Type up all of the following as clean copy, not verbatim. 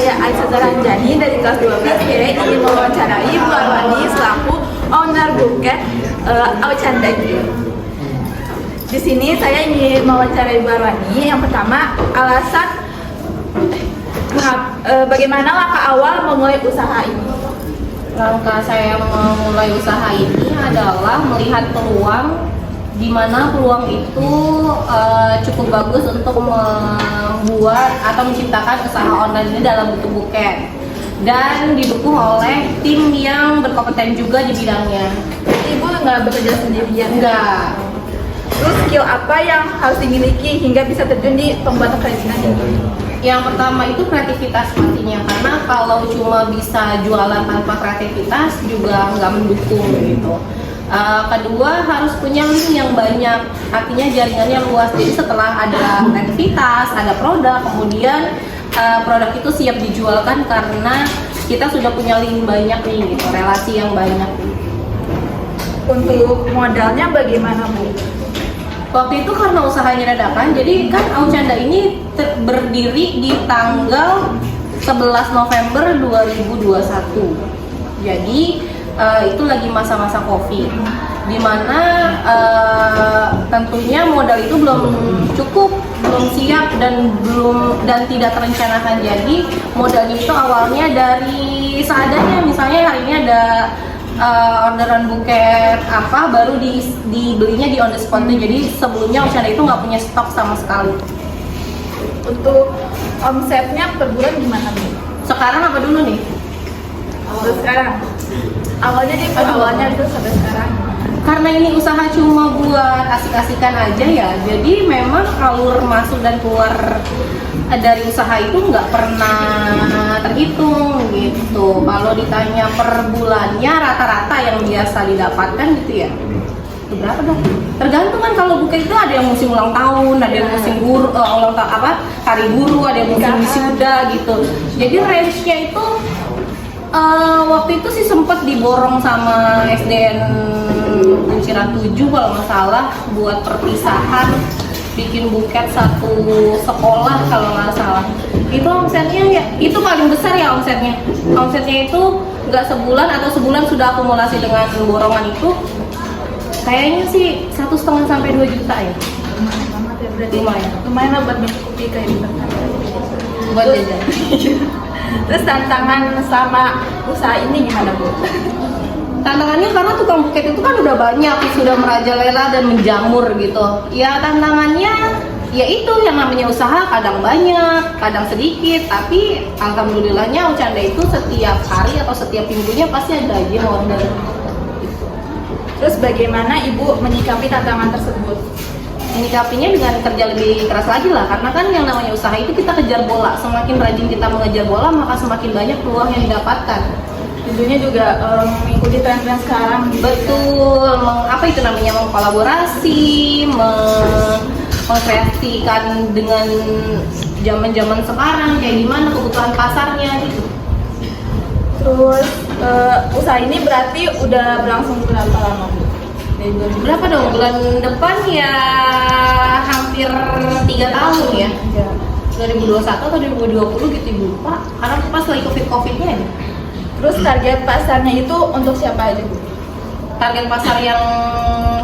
saya Aisyah Zaranjani dari kelas 12 saya ingin mewawancarai Bu Arwani selaku owner buket Aucanda. Di sini saya ingin mewawancarai Bu Arwani. Yang pertama, alasan bagaimana langkah awal memulai usaha ini? Langkah saya memulai usaha ini adalah melihat peluang, di mana peluang itu cukup bagus untuk membuat atau menciptakan usaha online ini dalam bentuk buket, dan didukung oleh tim yang berkompeten juga di bidangnya. Ibu nggak bekerja sendirian? Enggak. Terus skill apa yang harus dimiliki hingga bisa terjun di pembuatan kerajinan ini? Yang pertama itu kreativitas pastinya, karena kalau cuma bisa jualan tanpa kreativitas juga nggak mendukung gitu. Kedua, harus punya link yang banyak, artinya jaringannya luas. Jadi setelah ada kreativitas, ada produk, kemudian produk itu siap dijualkan karena kita sudah punya link banyak nih, gitu, relasi yang banyak. Untuk modalnya bagaimana, Bu? Waktu itu karena usahanya dadakan, jadi kan Aucanda ini berdiri di tanggal 11 November 2021. Jadi itu lagi masa-masa COVID, dimana tentunya modal itu belum cukup, belum siap dan tidak terencanakan. Jadi modalnya itu awalnya dari seadanya, misalnya hari ini ada orderan buket apa, baru dibelinya di on the spot. Jadi sebelumnya Aucanda itu nggak punya stok sama sekali. Untuk omsetnya per bulan gimana, Bu? Sekarang apa dulu nih? Terus sekarang? Awalnya awalnya itu sampai sekarang. Karena ini usaha cuma buat asik-asikan aja ya, jadi memang alur masuk dan keluar dari usaha itu nggak pernah terhitung gitu. Kalau ditanya per bulannya rata-rata yang biasa didapatkan gitu ya, itu berapa dong? Tergantung kan, kalau buket itu ada yang musim ulang tahun, ada yang musim ulang tahun hari guru, ada yang musim wisuda gitu. Jadi range-nya itu waktu itu sih sempat diborong sama SDN Kunciran 7 kalau nggak salah buat perpisahan bikin buket satu sekolah kalau nggak salah. Itu omsetnya ya, itu paling besar ya omsetnya. Omsetnya itu nggak sebulan atau sebulan sudah akumulasi dengan borongan itu. Kayaknya sih 1,5 sampai 2 juta ya. Berarti lumayan lah buat mencukupi kehidupan. Buat jajan. Terus tantangan selama usaha ini gimana, Bu? Tantangannya karena tukang buket itu kan udah banyak, sudah merajalela dan menjamur gitu. Ya tantangannya ya itu yang namanya usaha, kadang banyak, kadang sedikit, tapi alhamdulillahnya Aucanda itu setiap hari atau setiap minggunya pasti ada aja order. Terus bagaimana Ibu menyikapi tantangan tersebut? Menyikapinya dengan kerja lebih keras lagi lah, karena kan yang namanya usaha itu kita kejar bola. Semakin rajin kita mengejar bola, maka semakin banyak peluang yang didapatkan. Tentunya juga mengikuti tren-tren sekarang. Betul, apa itu namanya, mengkolaborasi, mengkreasikan dengan zaman-zaman sekarang kayak gimana kebutuhan pasarnya gitu. Terus usaha ini berarti udah berlangsung berapa lama, Bu? Berapa dong? Bulan depan ya hampir 3 tahun ya. 2021 atau 2020 gitu Ibu, Pak. Karena pas lagi COVID-nya ya. Terus target pasarnya itu untuk siapa aja, Bu? Target pasar yang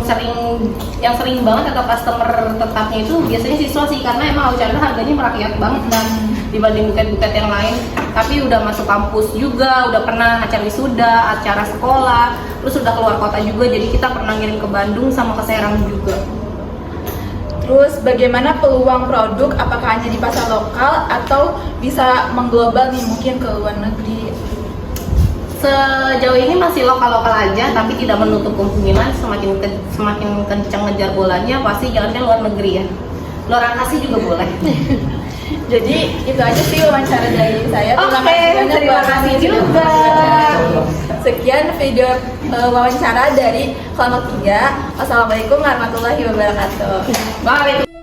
sering banget atau customer tetapnya itu biasanya siswa sih, karena emang Aucanda harganya merakyat banget dan dibanding buket-buket yang lain. Tapi udah masuk kampus juga, udah pernah acara wisuda, acara sekolah, terus udah keluar kota juga, jadi kita pernah ngirim ke Bandung sama ke Serang juga. Terus bagaimana peluang produk, apakah hanya di pasar lokal atau bisa mengglobal nih, mungkin ke luar negeri? Sejauh ini masih lokal-lokal aja, tapi tidak menutup kemungkinan semakin kencang ngejar bolanya pasti jalannya luar negeri ya. Luar angkasa juga boleh. Jadi itu aja sih wawancara dari saya. Terima kasih juga. Sekian video wawancara dari kelompok 3. Wassalamualaikum warahmatullahi wabarakatuh. Bye.